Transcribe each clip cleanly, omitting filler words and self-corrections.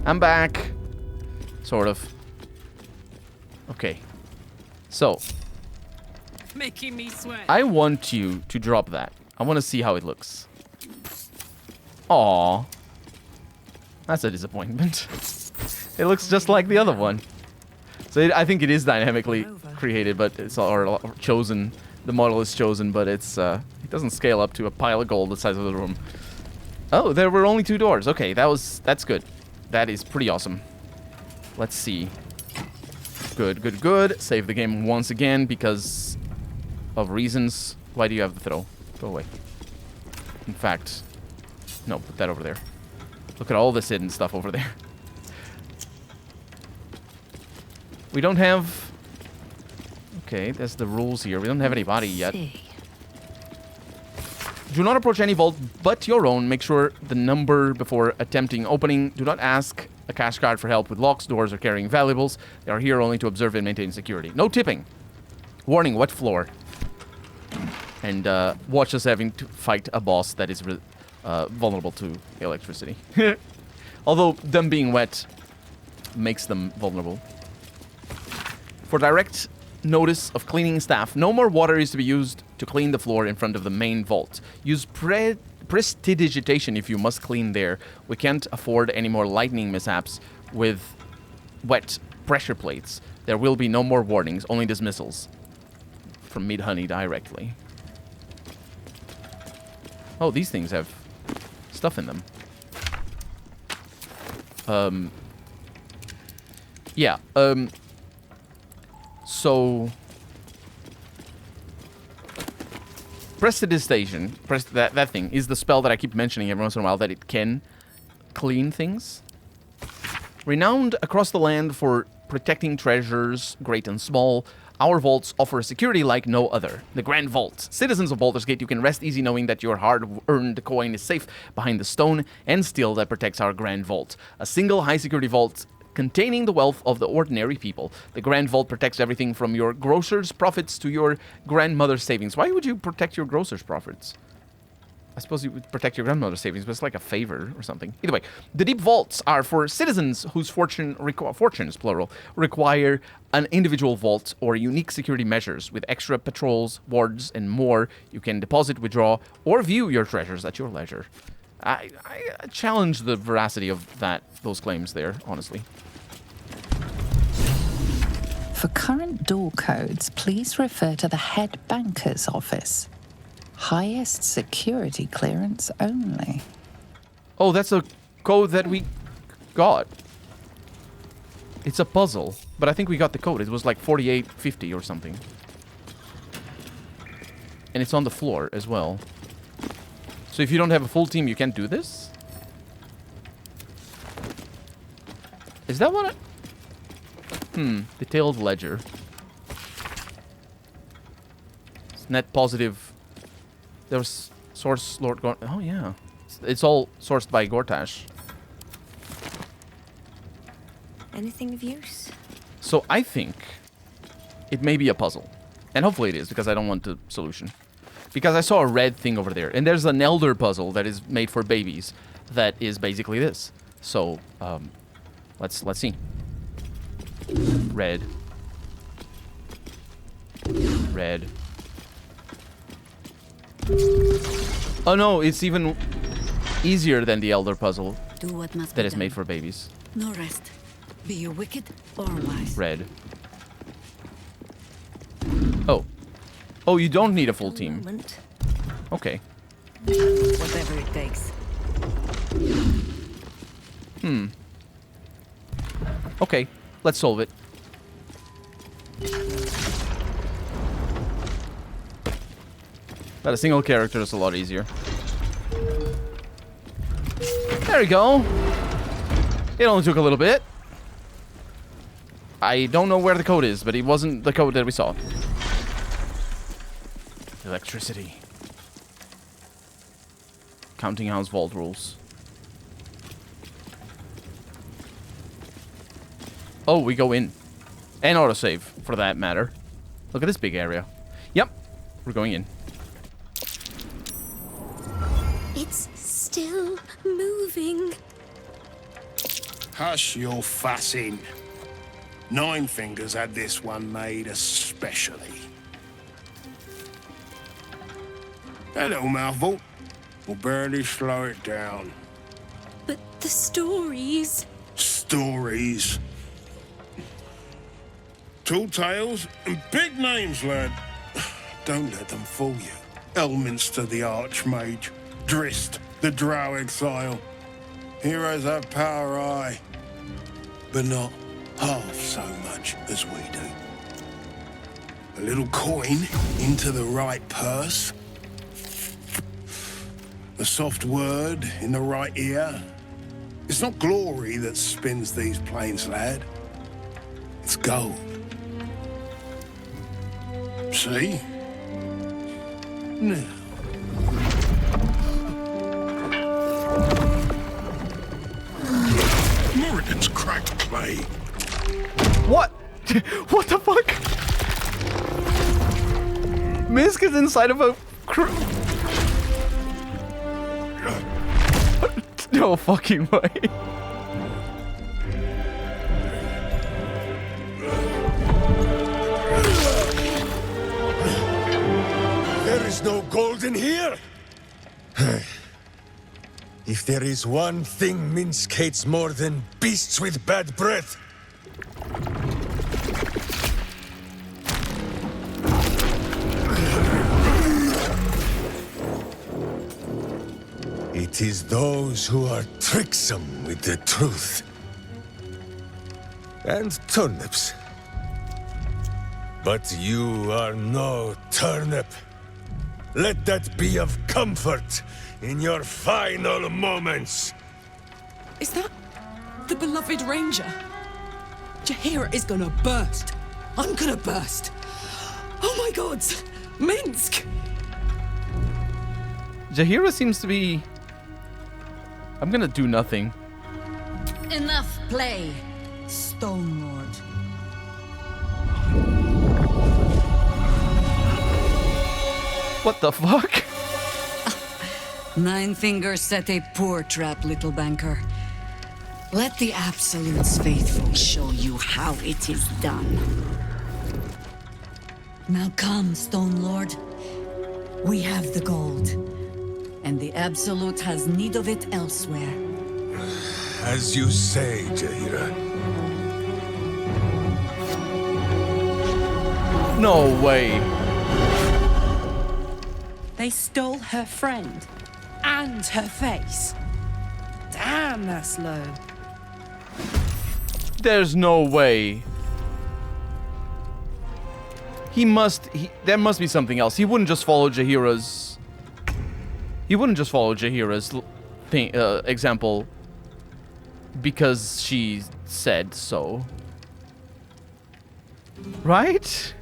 I'm back. Sort of. Okay. So. Making me sweat. I want you to drop that. I want to see how it looks. Aww. That's a disappointment. It looks just like the other one. So I think it is dynamically created, but it's or chosen. The model is chosen, but it's it doesn't scale up to a pile of gold the size of the room. Oh, there were only 2 doors. Okay, that's good. That is pretty awesome. Let's see. Good, good, good. Save the game once again because of reasons. Why do you have the throw? Go away. In fact, no, put that over there. Look at all this hidden stuff over there. We don't have... Okay, that's the rules here. We don't have any body yet. Do not approach any vault but your own. Make sure the number before attempting opening. Do not ask a cash card for help with locks, doors, or carrying valuables. They are here only to observe and maintain security. No tipping. Warning, wet floor. And watch us having to fight a boss that is vulnerable to electricity. Although them being wet makes them vulnerable. For direct notice of cleaning staff, no more water is to be used to clean the floor in front of the main vault. Use prestidigitation if you must clean there. We can't afford any more lightning mishaps with wet pressure plates. There will be no more warnings, only dismissals. From Meat Honey directly. Oh, these things have stuff in them. Yeah, so prestidigitation, that thing is the spell that I keep mentioning every once in a while, that it can clean things. Renowned across the land for protecting treasures, great and small, our vaults offer security like no other. The Grand Vault. Citizens of Baldur's Gate, you can rest easy knowing that your hard-earned coin is safe behind the stone and steel that protects our Grand Vault. A single high-security vault containing the wealth of the ordinary people. The Grand Vault protects everything from your grocer's profits to your grandmother's savings. Why would you protect your grocer's profits? I suppose you would protect your grandmother's savings, but it's like a favor or something. Either way, the deep vaults are for citizens whose fortunes, plural, require an individual vault or unique security measures. With extra patrols, wards, and more, you can deposit, withdraw, or view your treasures at your leisure. I challenge the veracity of those claims there, honestly. For current door codes, please refer to the head banker's office. Highest security clearance only. Oh, that's a code that we got. It's a puzzle, but I think we got the code. It was like 4850 or something. And it's on the floor as well. So if you don't have a full team, you can't do this? Is that what Detailed ledger. It's net positive. There's source Lord Gort. Oh yeah, it's all sourced by Gortash. Anything of use? So I think it may be a puzzle, and hopefully it is, because I don't want the solution. Because I saw a red thing over there, and there's an elder puzzle that is made for babies that is basically this. So let's see. Red. Red. Oh no, it's even easier than the elder puzzle Do what must that be is made done. for babies. No rest. Be you wicked or wise. Red. Oh. Oh, you don't need a full team. Moment. Okay. Whatever it takes. Okay, let's solve it. But a single character is a lot easier. There we go. It only took a little bit. I don't know where the code is, but it wasn't the code that we saw. Electricity. Counting house vault rules. Oh, we go in. And autosave, for that matter. Look at this big area. Yep, we're going in. It's still moving. Hush your fussing. Nine Fingers had this one made especially. That little mouthful will barely slow it down. But the stories... Stories. Tall tales and big names, lad. Don't let them fool you. Elminster the Archmage, Drist the Drow Exile. Heroes have power, aye, but not half so much as we do. A little coin into the right purse. A soft word in the right ear. It's not glory that spins these plains, lad. It's gold. See? Now. Morrigan's cracked clay. What? What the fuck? Misk is inside of a no fucking way. There is no gold in here. If there is one thing Minsk hates more than beasts with bad breath, it is those who are tricksome with the truth. And turnips. But you are no turnip. Let that be of comfort in your final moments. Is that the beloved ranger? Jahira is gonna burst. I'm gonna burst. Oh my god! Minsk! Jahira seems to be... I'm gonna do nothing. Enough play, Stone Lord. What the fuck? Nine Fingers set a poor trap, little banker. Let the Absolute's faithful show you how it is done. Now come, Stone Lord. We have the gold, and the Absolute has need of it elsewhere. As you say, Jahira. No way. They stole her friend and her face. Damn, that's low. There's no way. There must be something else. He wouldn't just follow Jahira's... thing, example because she said so. Right?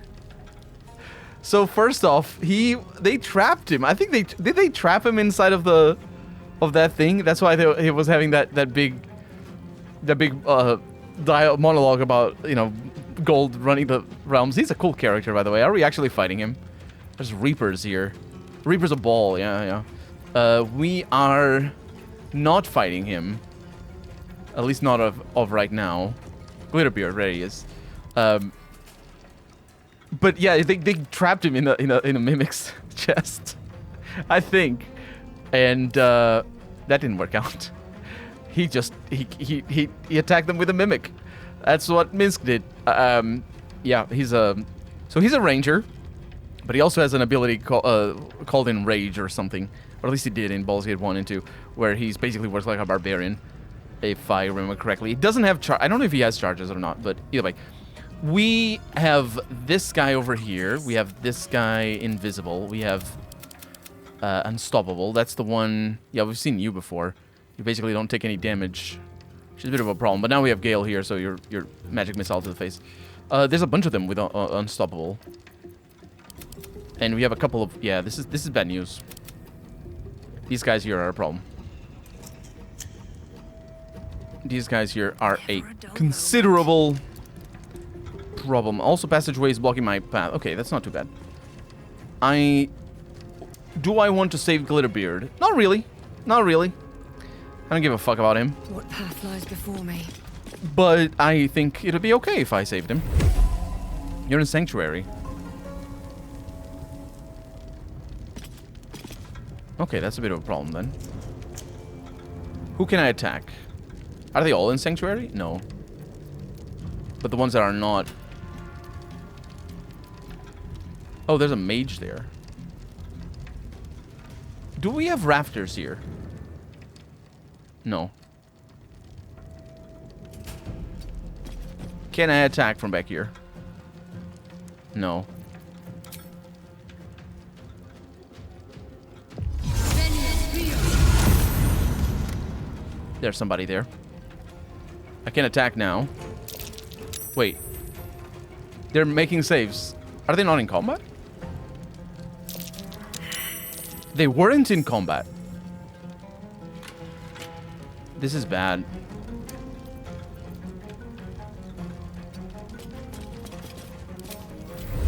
So first off, they trapped him. I think did they trap him inside of that thing? That's why he was having that big monologue about, you know, gold running the realms. He's a cool character, by the way. Are we actually fighting him? There's Reapers here. Reaper's a ball, yeah. We are not fighting him. At least not of right now. Glitterbeard, there he is. But yeah, they trapped him in a mimic's chest, I think, and that didn't work out. He attacked them with a mimic. That's what Minsk did. Yeah, he's a ranger, but he also has an ability called Enrage or something, or at least he did in Baldur's Gate 1 and 2, where he's basically works like a barbarian, if I remember correctly. He doesn't have I don't know if he has charges or not, but either way. We have this guy over here. We have this guy invisible. We have unstoppable. That's the one. Yeah, we've seen you before. You basically don't take any damage, which is a bit of a problem. But now we have Gale here, so your magic missile to the face. There's a bunch of them with unstoppable, and we have a couple of. Yeah, this is bad news. These guys here are a problem. These guys here are a considerable problem. Also, passageways blocking my path. Okay, that's not too bad. Do I want to save Glitterbeard? Not really. Not really. I don't give a fuck about him. What path lies before me? But I think it'll be okay if I saved him. You're in Sanctuary. Okay, that's a bit of a problem then. Who can I attack? Are they all in Sanctuary? No. But the ones that are not... Oh, there's a mage there. Do we have rafters here? No. Can I attack from back here? No. There's somebody there. I can attack now. Wait. They're making saves. Are they not in combat? They weren't in combat. This is bad.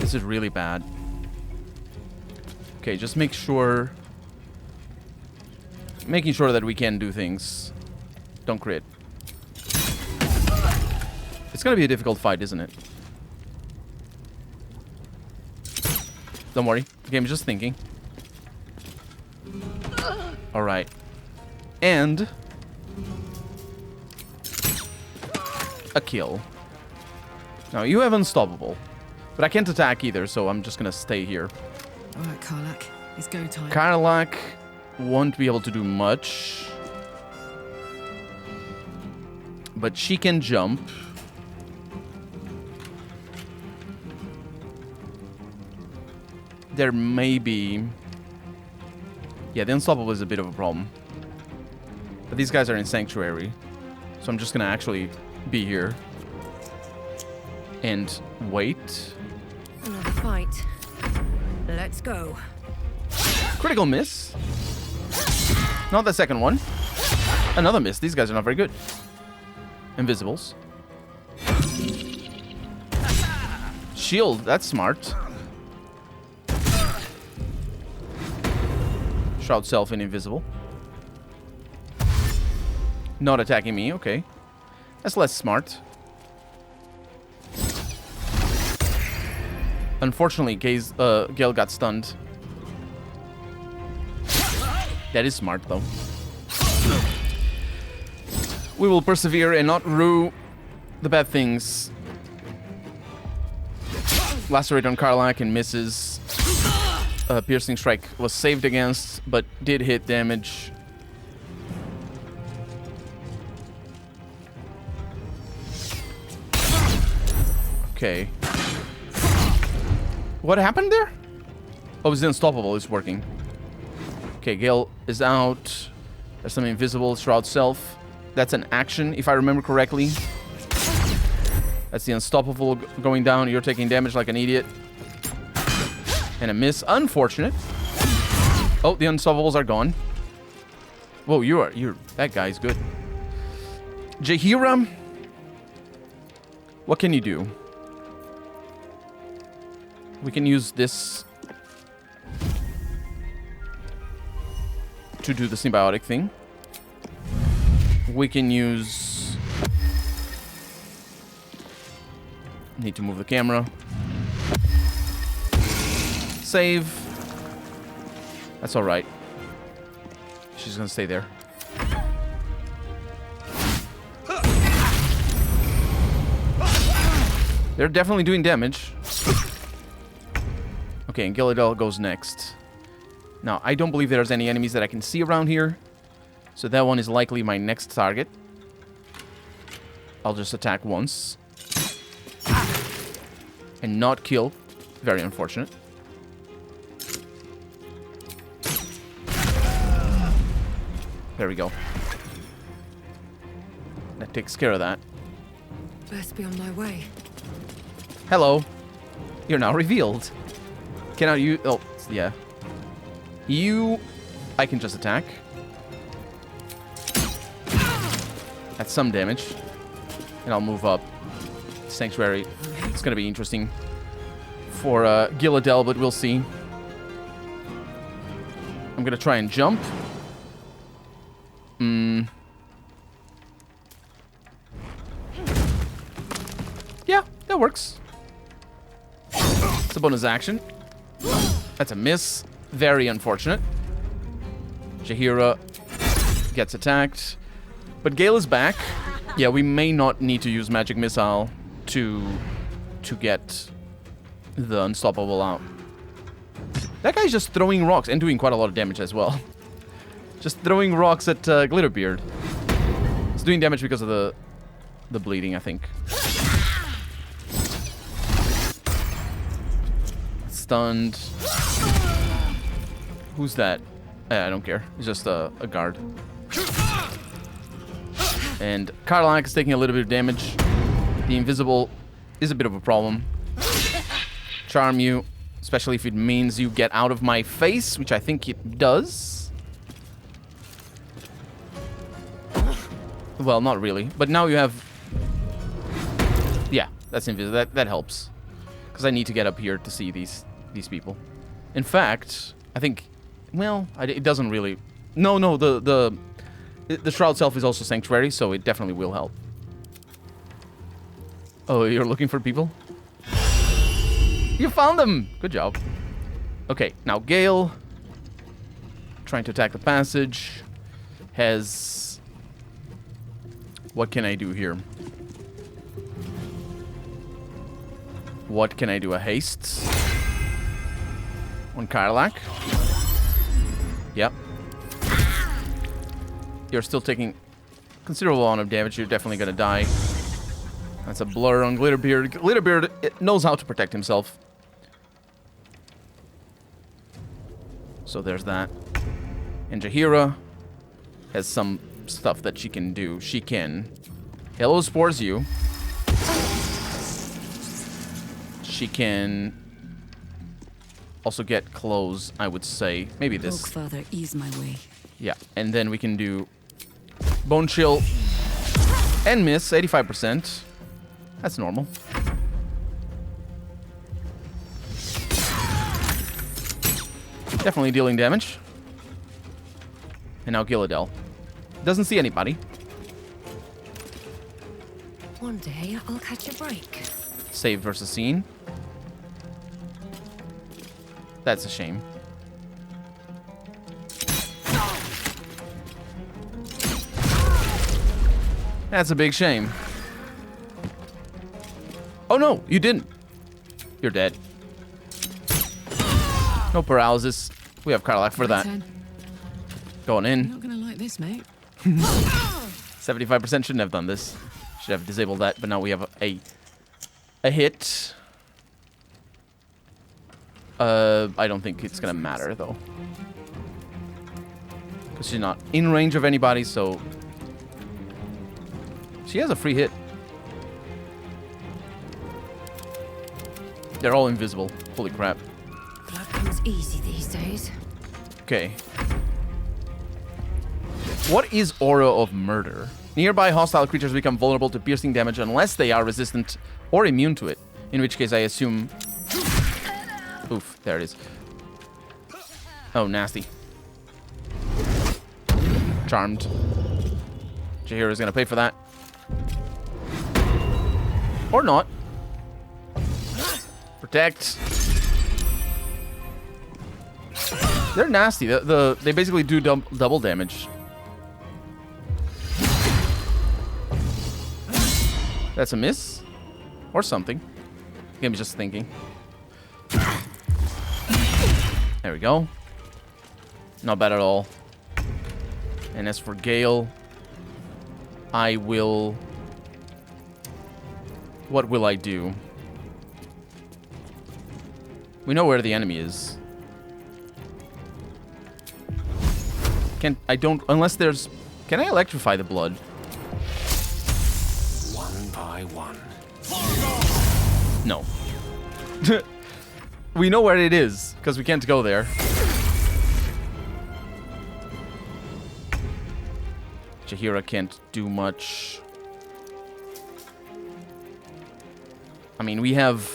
This is really bad. Okay, just make sure... Making sure that we can do things. Don't crit. It's gonna be a difficult fight, isn't it? Don't worry. Okay, I'm just thinking. Alright. And... a kill. Now, you have Unstoppable. But I can't attack either, so I'm just gonna stay here. Alright, Karlak. It's go time. Karlak won't be able to do much. But she can jump. There may be... Yeah, the Unstoppable is a bit of a problem. But these guys are in Sanctuary. So I'm just gonna actually be here. And wait. Another fight. Let's go. Critical miss. Not the second one. Another miss. These guys are not very good. Invisibles. Shield. That's smart. Shroud Self and Invisible. Not attacking me. Okay. That's less smart. Unfortunately, Gale got stunned. That is smart, though. We will persevere and not rue the bad things. Lacerate on Karlak and misses. Piercing Strike was saved against, but did hit damage. Okay. What happened there? Oh, it's Unstoppable. It's working. Okay, Gale is out. There's some Invisible. Shroud Self. That's an action, if I remember correctly. That's the Unstoppable going down. You're taking damage like an idiot. And a miss. Unfortunate. Oh, the Unstoppables are gone. Whoa, that guy's good. Jaheira. What can you do? We can use this to do the symbiotic thing. We can use... Need to move the camera. Save. That's alright. She's gonna stay there. They're definitely doing damage. Okay, and Gilladel goes next. Now, I don't believe there's any enemies that I can see around here. So that one is likely my next target. I'll just attack once. And not kill. Very unfortunate. There we go. That takes care of that. Best be on my way. Hello. You're now revealed. Cannot you... Oh, yeah. You... I can just attack. That's some damage. And I'll move up. Sanctuary. It's gonna be interesting for Gilladel, but we'll see. I'm gonna try and jump. Yeah, that works. It's a bonus action. That's a miss. Very unfortunate. Jaheira gets attacked. But Gale is back. Yeah, we may not need to use Magic Missile to get the Unstoppable out. That guy's just throwing rocks and doing quite a lot of damage as well. Just throwing rocks at Glitterbeard. It's doing damage because of the bleeding, I think. Stunned. Who's that? I don't care. It's just a guard. And Karlak is taking a little bit of damage. The invisible is a bit of a problem. Charm you, especially if it means you get out of my face, which I think it does. Well, not really, but now you have... Yeah, that's invisible. That helps. Because I need to get up here to see these people. In fact, I think... Well, it doesn't really... No, the Shroud Self is also Sanctuary, so it definitely will help. Oh, you're looking for people? You found them! Good job. Okay, now Gale, trying to attack the passage, has... What can I do here? What can I do? A haste? On Karlak? Yep. You're still taking considerable amount of damage. You're definitely gonna die. That's a blur on Glitterbeard. Glitterbeard knows how to protect himself. So there's that. And Jaheira has some stuff that she can do. She can Hello Spores you. She can also get clothes, I would say. Maybe this. Look, Father, ease my way. Yeah, and then we can do Bone Chill and miss 85%. That's normal. Definitely dealing damage. And now Gilladel. Doesn't see anybody. One day I'll catch a break. Save versus scene. That's a shame. That's a big shame. Oh no, you didn't. You're dead. No paralysis. We have Karlak for that. Going in. Not gonna like this, mate. 75% shouldn't have done this. Should have disabled that, but now we have a hit. I don't think it's gonna matter though. Because she's not in range of anybody, so... She has a free hit. They're all invisible. Holy crap. Blood comes easy these days. Okay. What is Aura of Murder? Nearby hostile creatures become vulnerable to piercing damage unless they are resistant or immune to it. In which case I assume... Oof, there it is. Oh, nasty. Charmed. Jaheira is going to pay for that. Or not. Protect. They're nasty. They basically do double damage. That's a miss? Or something. I'm just thinking. There we go. Not bad at all. And as for Gale, I will... What will I do? We know where the enemy is. I don't... Unless there's... Can I electrify the blood? One by one. No. We know where it is, because we can't go there. Jaheira can't do much. I mean, we have...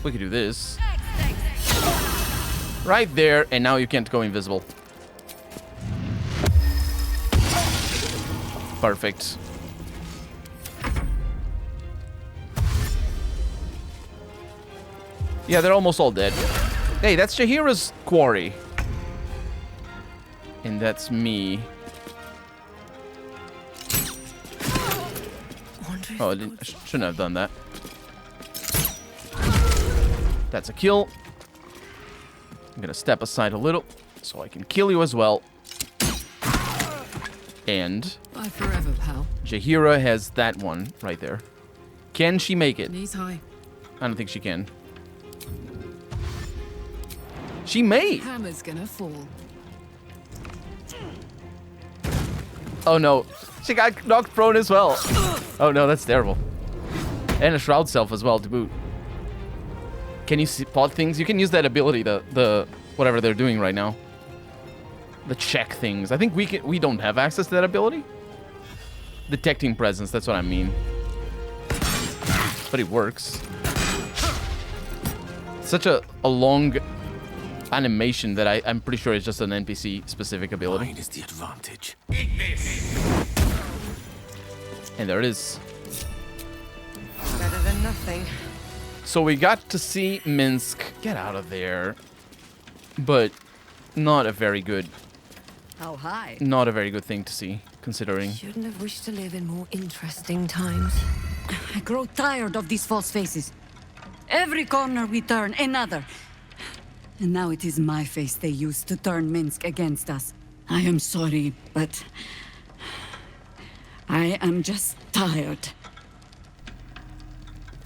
We could do this. Right there, and now you can't go invisible. Perfect. Yeah, they're almost all dead. Hey, that's Jaheira's quarry. And that's me. Oh, I shouldn't have done that. That's a kill. I'm gonna step aside a little so I can kill you as well. And Bye forever, pal. Jaheira has that one right there. Can she make it? Knees high. I don't think she can. She may. Hammer's gonna fall. Oh no. She got knocked prone as well. Oh no, that's terrible. And a shroud self as well to boot. Can you spot things? You can use that ability, the whatever they're doing right now. The check things. I think we don't have access to that ability. Detecting presence, that's what I mean. But it works. Such a long animation that I'm pretty sure it's just an NPC specific ability. Mine is the advantage. And there it is. Better than nothing. So we got to see Minsk get out of there, but not a very good How high? Not a very good thing to see, considering. Shouldn't have wished to live in more interesting times. I grow tired of these false faces. Every corner we turn, another. And now it is my face they use to turn Minsk against us. I am sorry, but I am just tired.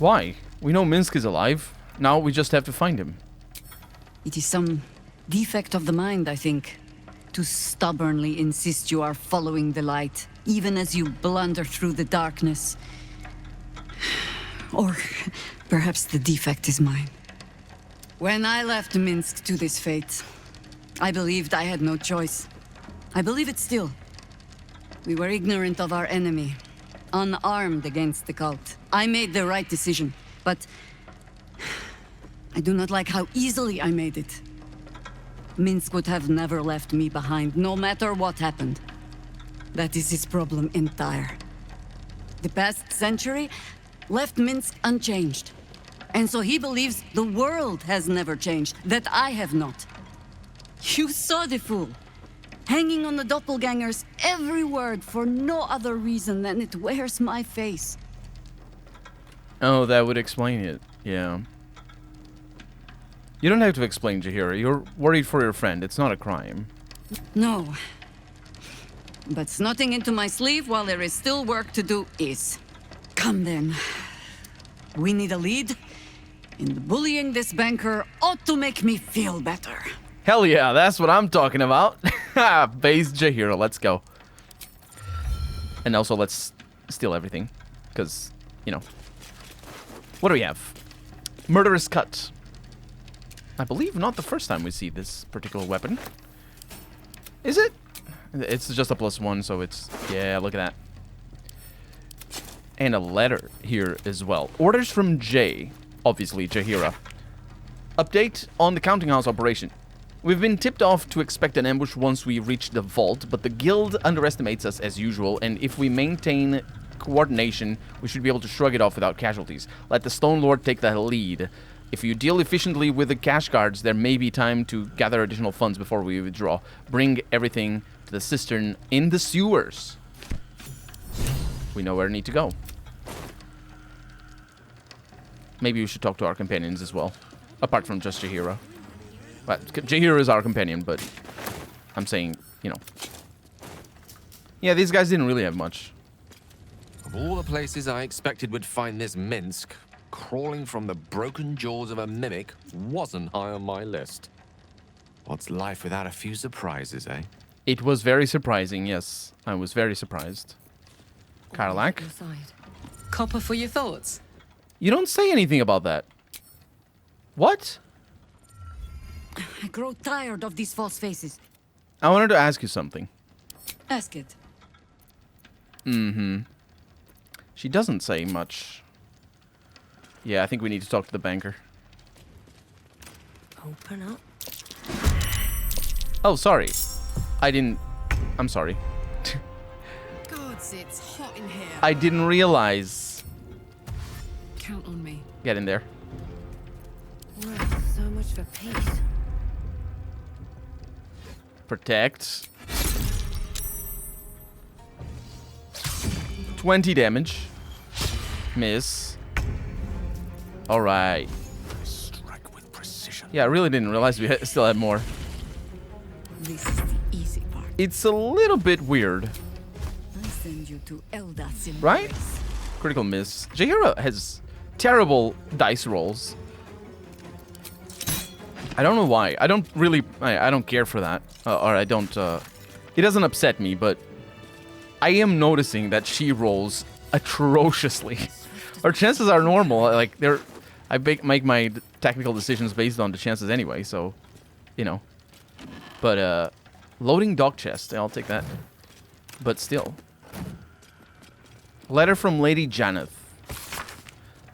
Why? We know Minsk is alive. Now we just have to find him. It is some defect of the mind, I think. To stubbornly insist you are following the light, even as you blunder through the darkness. Or perhaps the defect is mine. When I left Minsk to this fate, I believed I had no choice. I believe it still. We were ignorant of our enemy, unarmed against the cult. I made the right decision, but I do not like how easily I made it. Minsk would have never left me behind, no matter what happened. That is his problem entire. The past century left Minsk unchanged. And so he believes the world has never changed, that I have not. You saw the fool, hanging on the doppelganger's every word for no other reason than it wears my face. Oh, that would explain it. Yeah. You don't have to explain, Jaheira. You're worried for your friend. It's not a crime. No. But snotting into my sleeve while there is still work to do is. Come then. We need a lead, and bullying this banker ought to make me feel better. Hell yeah, that's what I'm talking about. Base Jaheira, let's go. And also, let's steal everything. Because, you know. What do we have? Murderous Cut. I believe not the first time we see this particular weapon. Is it? It's just a +1, so it's... Yeah, look at that. And a letter here as well. Orders from Jay. Obviously, Jaheira. Update on the counting house operation. We've been tipped off to expect an ambush once we reach the vault, but the guild underestimates us as usual, and if we maintain coordination, we should be able to shrug it off without casualties. Let the Stone Lord take the lead. If you deal efficiently with the cash guards, there may be time to gather additional funds before we withdraw. Bring everything to the cistern in the sewers. We know where we need to go. Maybe we should talk to our companions as well. Apart from just Jaheira. Well, Jaheira is our companion, but I'm saying, you know. Yeah, these guys didn't really have much. Of all the places I expected would find this Minsk, crawling from the broken jaws of a mimic wasn't high on my list. What's life without a few surprises, eh? It was very surprising, yes. I was very surprised. Karlak? Copper for your thoughts. You don't say anything about that. What? I grow tired of these false faces. I wanted to ask you something. Ask it. Mm-hmm. She doesn't say much. Yeah, I think we need to talk to the banker. Open up. Oh, sorry. I'm sorry. Gods, it's hot in here. I didn't realize. Count on me. Get in there. Well, so much for peace. Protect. 20 damage. Miss. Alright. Strike with precision. Yeah, I really didn't realize we still had more. This is the easy part. It's a little bit weird, I send you to Eldath's embrace. right? Critical miss. Jaheira has terrible dice rolls. I don't know why. I don't really... I don't care for that. Or I don't... it doesn't upset me, but... I am noticing that she rolls atrociously. Her chances are normal. Like, they're... I make my technical decisions based on the chances anyway, so... You know. But, loading dog chest. I'll take that. But still. Letter from Lady Janeth.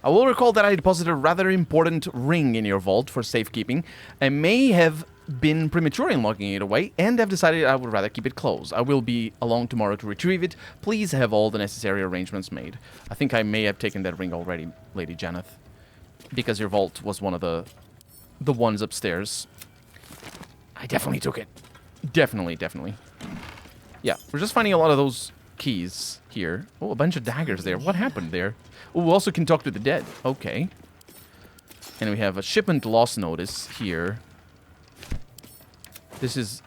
I will recall that I deposited a rather important ring in your vault for safekeeping. I may have been premature in locking it away, and have decided I would rather keep it closed. I will be along tomorrow to retrieve it. Please have all the necessary arrangements made. I think I may have taken that ring already, Lady Janeth, because your vault was one of the ones upstairs. I definitely took it. Definitely. Yeah, we're just finding a lot of those keys here. Oh, a bunch of daggers there. What happened there? Oh, we also can talk to the dead. Okay. And we have a shipment loss notice here. This is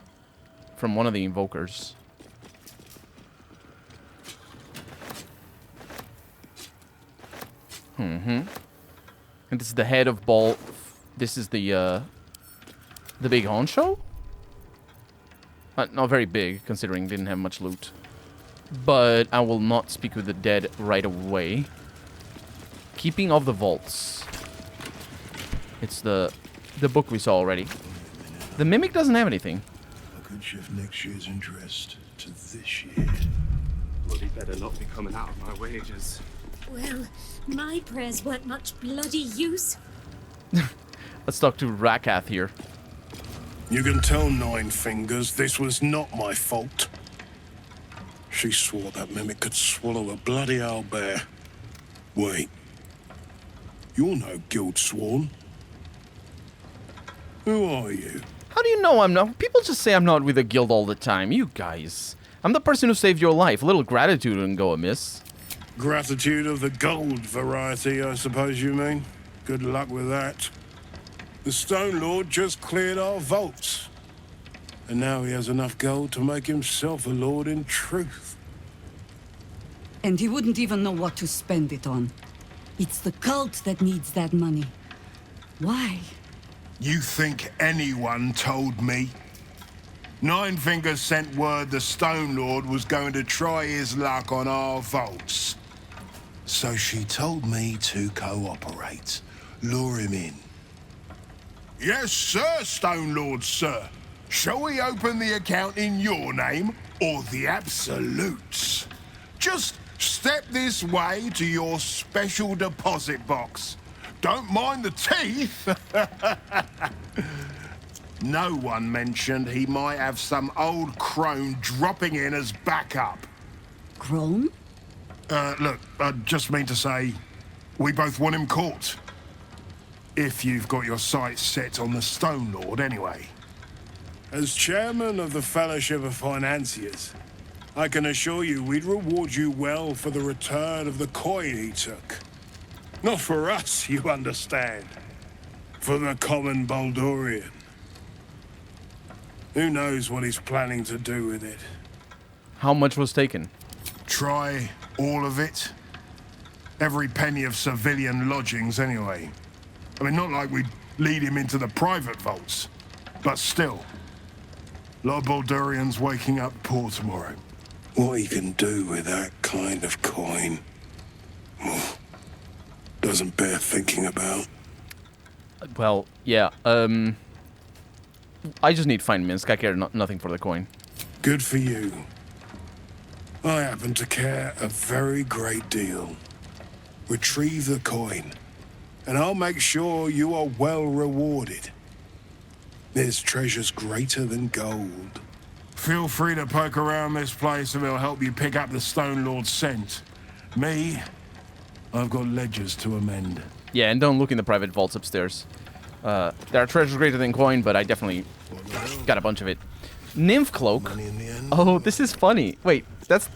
from one of the invokers. And this is the head of Ball. This is the big honcho? Not very big, considering didn't have much loot. But I will not speak with the dead right away. Keeping of the Vaults. It's the book we saw already. The Mimic doesn't have anything. I could shift next year's interest to this year. Bloody better not be coming out of my wages. Well, my prayers weren't much bloody use. Let's talk to Rakath here. You can tell Nine Fingers this was not my fault. She swore that Mimic could swallow a bloody owlbear. Wait. You're no guild sworn. Who are you? How do you know I'm not? People just say I'm not with the guild all the time. You guys. I'm the person who saved your life. A little gratitude wouldn't go amiss. Gratitude of the gold variety, I suppose you mean. Good luck with that. The Stone Lord just cleared our vaults. And now he has enough gold to make himself a lord in truth. And he wouldn't even know what to spend it on. It's the cult that needs that money. Why? You think anyone told me? Nine Fingers sent word the Stone Lord was going to try his luck on our vaults. So she told me to cooperate. Lure him in. Yes, sir, Stone Lord, sir. Shall we open the account in your name or the Absolute's? Just step this way to your special deposit box. Don't mind the teeth. No one mentioned he might have some old crone dropping in as backup. Crone? Look, I just mean to say, we both want him caught. If you've got your sights set on the Stone Lord, anyway. As chairman of the Fellowship of Financiers, I can assure you we'd reward you well for the return of the coin he took. Not for us, you understand. For the common Baldurian. Who knows what he's planning to do with it? How much was taken? Try all of it. Every penny of civilian lodgings, anyway. I mean, not like we'd lead him into the private vaults, but still. A lot of Baldurians waking up poor tomorrow. What he can do with that kind of coin doesn't bear thinking about. Well, yeah, I just need to find Minsk. I care nothing for the coin. Good for you. I happen to care a very great deal. Retrieve the coin, and I'll make sure you are well rewarded. There's treasures greater than gold. Feel free to poke around this place and it'll help you pick up the Stone Lord's scent. Me, I've got ledgers to amend. Yeah, and don't look in the private vaults upstairs. There are treasures greater than coin, but I definitely got a bunch of it. Nymph cloak. Oh, this is funny. Wait, that's...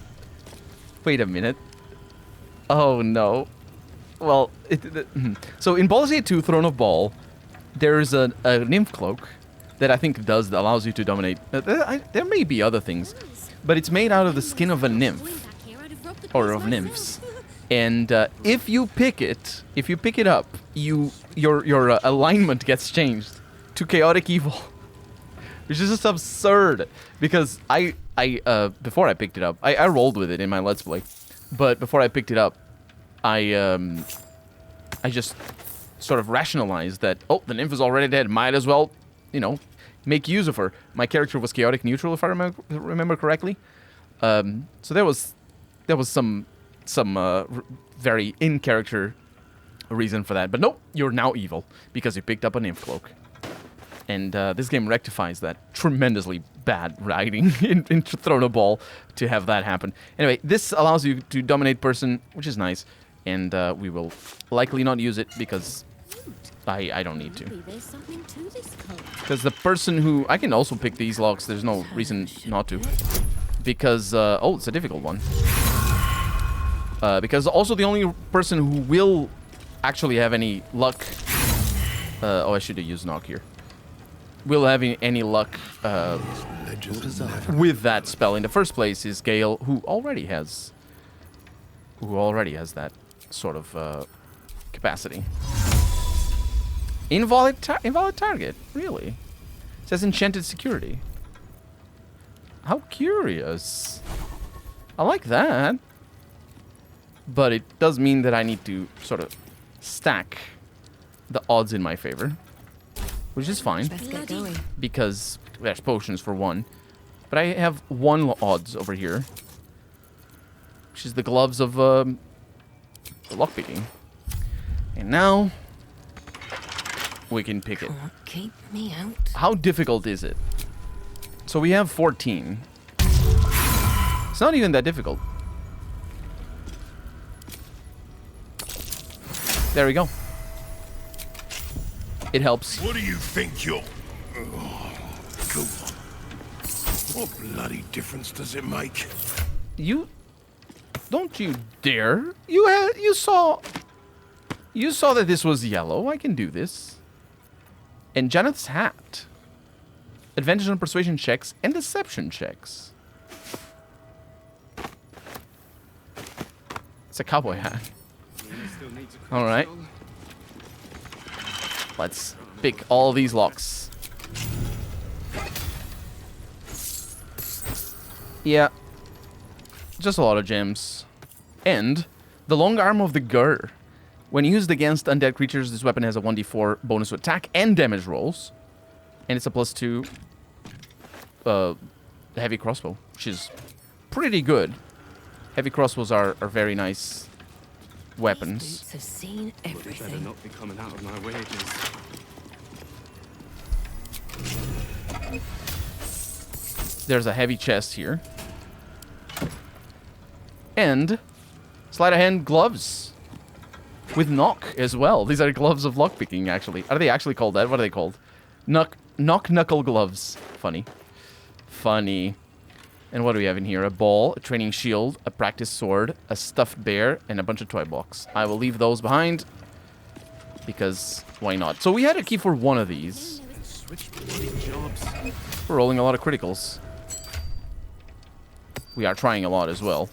Wait a minute. Oh, no. Well, so in Baldur's Gate 2, Throne of Ball, there's a nymph cloak that I think allows you to dominate. There may be other things, but it's made out of the skin of a nymph, or of nymphs. And if you pick it up, your alignment gets changed to chaotic evil, which is just absurd. Because before I picked it up, I rolled with it in my Let's Play, but before I picked it up, I just sort of rationalized that, oh, the nymph is already dead, might as well, make use of her. My character was chaotic neutral, if I remember correctly. So there was some very in-character reason for that. But nope, you're now evil because you picked up a nymph cloak. And this game rectifies that tremendously bad writing in Throne of Ball to have that happen. Anyway, this allows you to dominate person, which is nice. And we will likely not use it because I don't need to. Because the person who... I can also pick these locks. There's no reason not to. Because... oh, it's a difficult one. Because also the only person who will actually have any luck... oh, I should have used knock here. Will have any luck with that spell in the first place is Gale, who already has that sort of capacity. Invalid target, really? It says enchanted security. How curious. I like that. But it does mean that I need to sort of stack the odds in my favor. Which is fine. Let's get going. Because there's potions for one. But I have one odds over here. Which is the gloves of lockpicking. And now we can pick it. Can't keep me out. How difficult is it? So we have 14. It's not even that difficult. There we go. It helps. What do you think you're... Oh, go on. What bloody difference does it make? You... Don't you dare. You saw that this was yellow. I can do this. And Janeth's hat. Advantage on persuasion checks and deception checks. It's a cowboy hat. Alright. Let's pick all these locks. Yeah. Just a lot of gems. And the long arm of the Gur. When used against undead creatures, this weapon has a 1d4 bonus to attack and damage rolls. And it's a +2 heavy crossbow, which is pretty good. Heavy crossbows are very nice weapons. These boots have seen everything. Better not be coming out of my wages. There's a heavy chest here. And sleight of hand gloves with knock as well. These are gloves of lockpicking, actually. Are they actually called that? What are they called? Knock knuckle gloves. Funny. Funny. And what do we have in here? A ball, a training shield, a practice sword, a stuffed bear, and a bunch of toy blocks. I will leave those behind because why not? So we had a key for one of these. We're rolling a lot of criticals. We are trying a lot as well.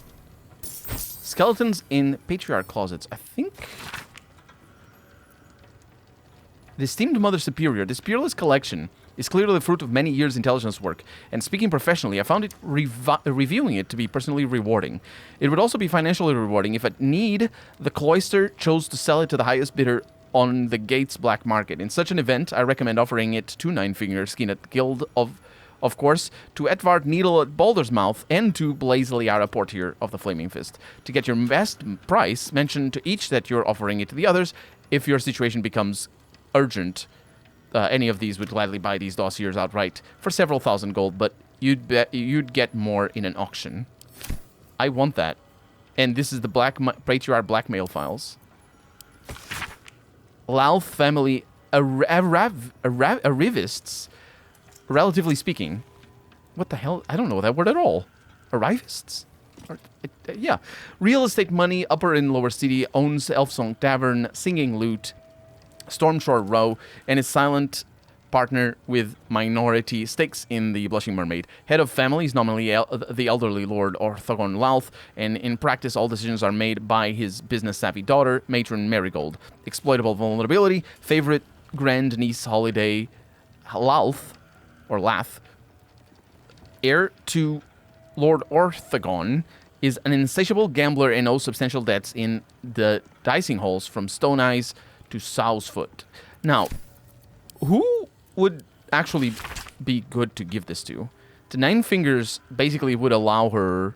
Skeletons in Patriarch closets. I think... The esteemed Mother Superior, this peerless collection is clearly the fruit of many years' intelligence work, and speaking professionally, I found it reviewing it to be personally rewarding. It would also be financially rewarding if at need, the cloister chose to sell it to the highest bidder on the gate's black market. In such an event, I recommend offering it to Ninefinger Skin at Guild of course, to Edvard Needle at Baldur's Mouth, and to Blaze Liara Portier of the Flaming Fist. To get your best price, mention to each that you're offering it to the others. If your situation becomes urgent, any of these would gladly buy these dossiers outright for several thousand gold, but you'd get more in an auction. I want that. And this is the Patriarch blackmail files. Louth family arrivists, relatively speaking. What the hell? I don't know that word at all. Arrivists? Yeah. Real estate money, upper and lower city, owns Elfsong Tavern, Singing Lute, Stormshore Row, and is silent partner with minority stakes in the Blushing Mermaid. Head of family is nominally the elderly Lord Orthogon Louth, and in practice all decisions are made by his business-savvy daughter, Matron Marigold. Exploitable vulnerability, favorite grand niece Holiday Louth, or Lath, heir to Lord Orthogon, is an insatiable gambler and owes substantial debts in the dicing halls from Stone Eyes to Sow's Foot. Now, who would actually be good to give this to? The Nine Fingers basically would allow her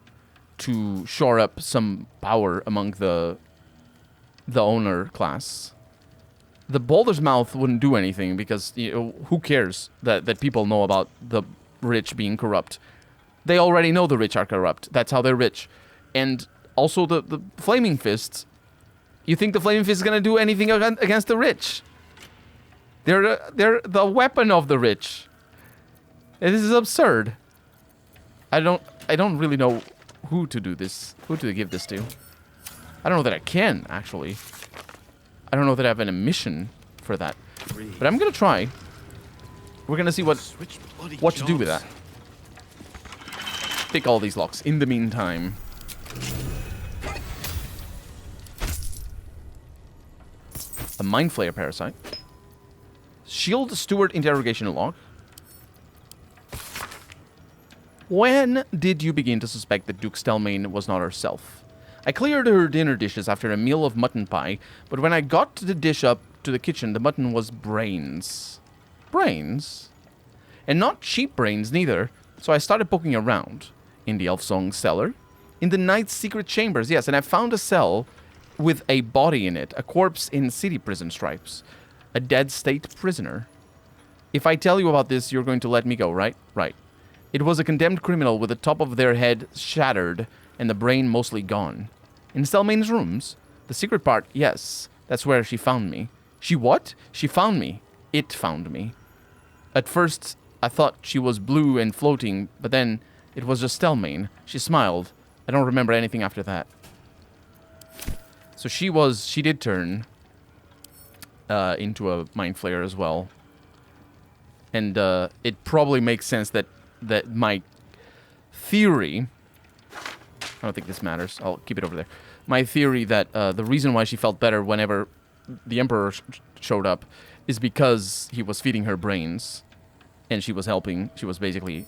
to shore up some power among the owner class. The Baldur's Mouth wouldn't do anything because, you know, who cares that people know about the rich being corrupt? They already know the rich are corrupt. That's how they're rich. And also the Flaming Fists. You think the Flaming Fist is going to do anything against the rich? They're the weapon of the rich. And this is absurd. I don't really know who to do this. Who to give this to. I don't know that I can, actually. I don't know that I have a mission for that. But I'm going to try. We're going to see what to do with that. Pick all these locks. In the meantime. A Mind Flayer Parasite. Shield Steward Interrogation Log. When did you begin to suspect that Duke Stelmane was not herself? I cleared her dinner dishes after a meal of mutton pie, but when I got the dish up to the kitchen, the mutton was brains. Brains? And not cheap brains, neither, so I started poking around. In the Elfsong cellar. In the Knight's secret chambers, yes, and I found a cell with a body in it, a corpse in city prison stripes. A dead state prisoner. If I tell you about this, you're going to let me go, right? Right. It was a condemned criminal with the top of their head shattered and the brain mostly gone. In Stelmane's rooms? The secret part, yes. That's where she found me. She what? She found me. It found me. At first, I thought she was blue and floating, but then it was just Stelmane. She smiled. I don't remember anything after that. So she did turn into a Mind Flayer as well. And it probably makes sense that my theory... I don't think this matters. I'll keep it over there. My theory that the reason why she felt better whenever the Emperor showed up is because he was feeding her brains. And she was helping. She was basically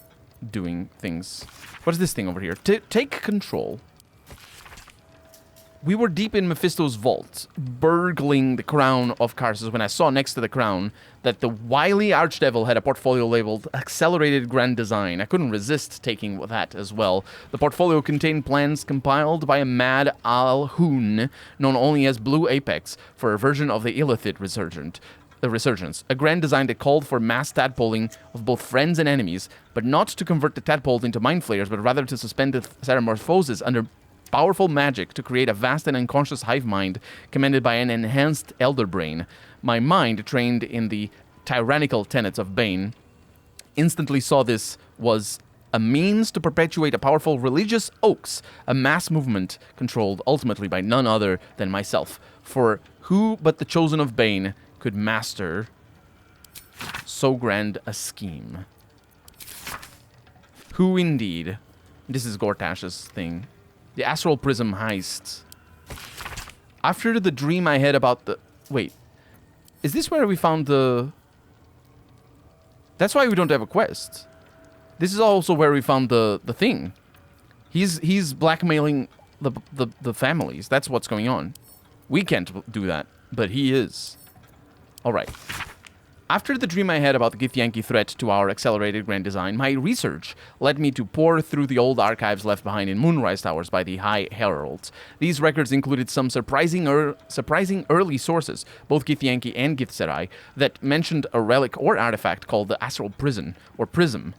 doing things. What is this thing over here? Take control. We were deep in Mephisto's vault, burgling the crown of Karsus when I saw next to the crown that the wily archdevil had a portfolio labeled Accelerated Grand Design. I couldn't resist taking that as well. The portfolio contained plans compiled by a mad Alhoon, known only as Blue Apex, for a version of the Illithid Resurgence, a grand design that called for mass tadpoling of both friends and enemies, but not to convert the tadpoles into mind flayers, but rather to suspend the Ceramorphosis under powerful magic to create a vast and unconscious hive mind commanded by an enhanced elder brain. My mind, trained in the tyrannical tenets of Bane, instantly saw this was a means to perpetuate a powerful religious oaks, a mass movement controlled ultimately by none other than myself. For who but the chosen of Bane could master so grand a scheme? Who indeed? This is Gortash's thing. The Astral Prism heist. After the dream I had about the... Wait. Is this where we found the... That's why we don't have a quest. This is also where we found the thing. He's blackmailing the families. That's what's going on. We can't do that, but he is. Alright. After the dream I had about the Githyanki threat to our accelerated grand design, my research led me to pore through the old archives left behind in Moonrise Towers by the High Heralds. These records included some surprising early sources, both Githyanki and Githzerai, that mentioned a relic or artifact called the Astral Prison, or Prism.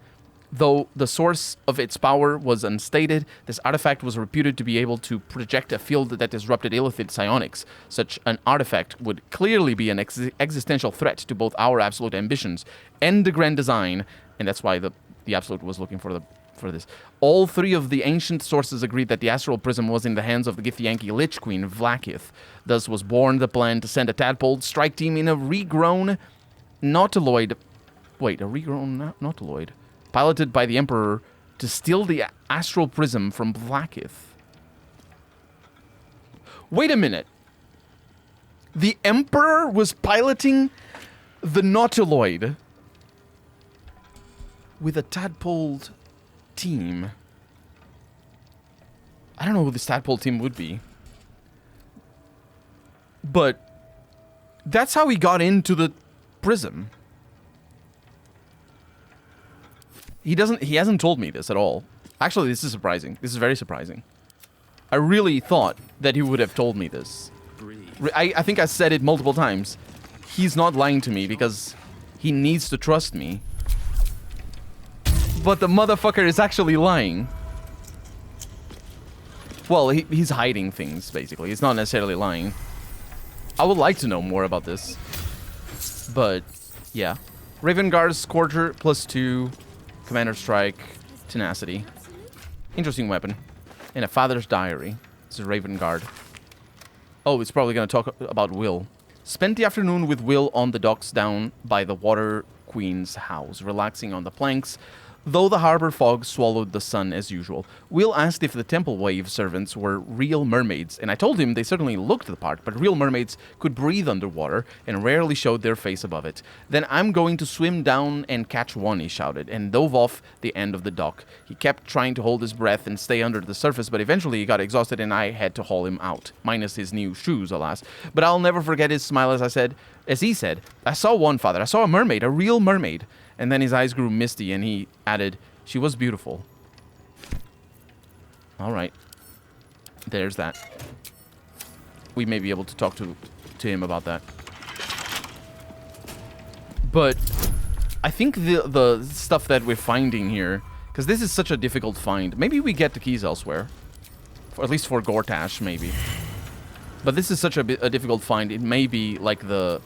Though the source of its power was unstated, this artifact was reputed to be able to project a field that disrupted Illithid psionics. Such an artifact would clearly be an existential threat to both our Absolute ambitions and the Grand Design, and that's why the Absolute was looking for this. All three of the ancient sources agreed that the Astral Prism was in the hands of the Githyanki Lich Queen, Vlaakith. Thus was born the plan to send a tadpole strike team in a regrown Nautiloid... Wait, a regrown Nautiloid? Piloted by the Emperor to steal the Astral Prism from Vlaakith. Wait a minute. The Emperor was piloting the Nautiloid with a tadpoled team. I don't know who this tadpole team would be. But that's how he got into the prism. He hasn't told me this at all. Actually, this is surprising. This is very surprising. I really thought that he would have told me this. I think I said it multiple times. He's not lying to me because he needs to trust me. But the motherfucker is actually lying. Well, he's hiding things, basically. He's not necessarily lying. I would like to know more about this. But, yeah. Raven Guard's Scourger, +2. Commander Strike, Tenacity. Interesting weapon. And a Father's Diary. This is Raven Guard. Oh, it's probably going to talk about Will. Spent the afternoon with Will on the docks down by the Water Queen's house, relaxing on the planks, though the harbor fog swallowed the sun as usual. Will asked if the Temple Wave servants were real mermaids, and I told him they certainly looked the part, but real mermaids could breathe underwater and rarely showed their face above it. Then I'm going to swim down and catch one, he shouted, and dove off the end of the dock. He kept trying to hold his breath and stay under the surface, but eventually he got exhausted and I had to haul him out, minus his new shoes, alas. But I'll never forget his smile as he said, I saw one, Father. I saw a mermaid, a real mermaid. And then his eyes grew misty, and he added, she was beautiful. All right. There's that. We may be able to talk to him about that. But I think the stuff that we're finding here, because this is such a difficult find. Maybe we get the keys elsewhere. Or at least for Gortash, maybe. But this is such a difficult find. It may be like the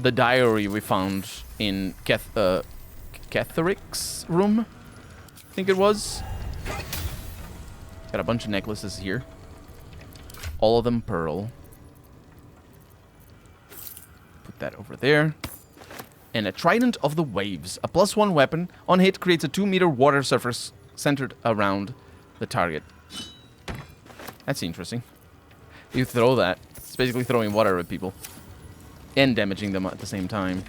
diary we found in Ketheric's room, I think it was. Got a bunch of necklaces here. All of them pearl. Put that over there. And a Trident of the Waves. A +1 weapon. On hit creates a 2-meter water surface centered around the target. That's interesting. You throw that. It's basically throwing water at people. And damaging them at the same time.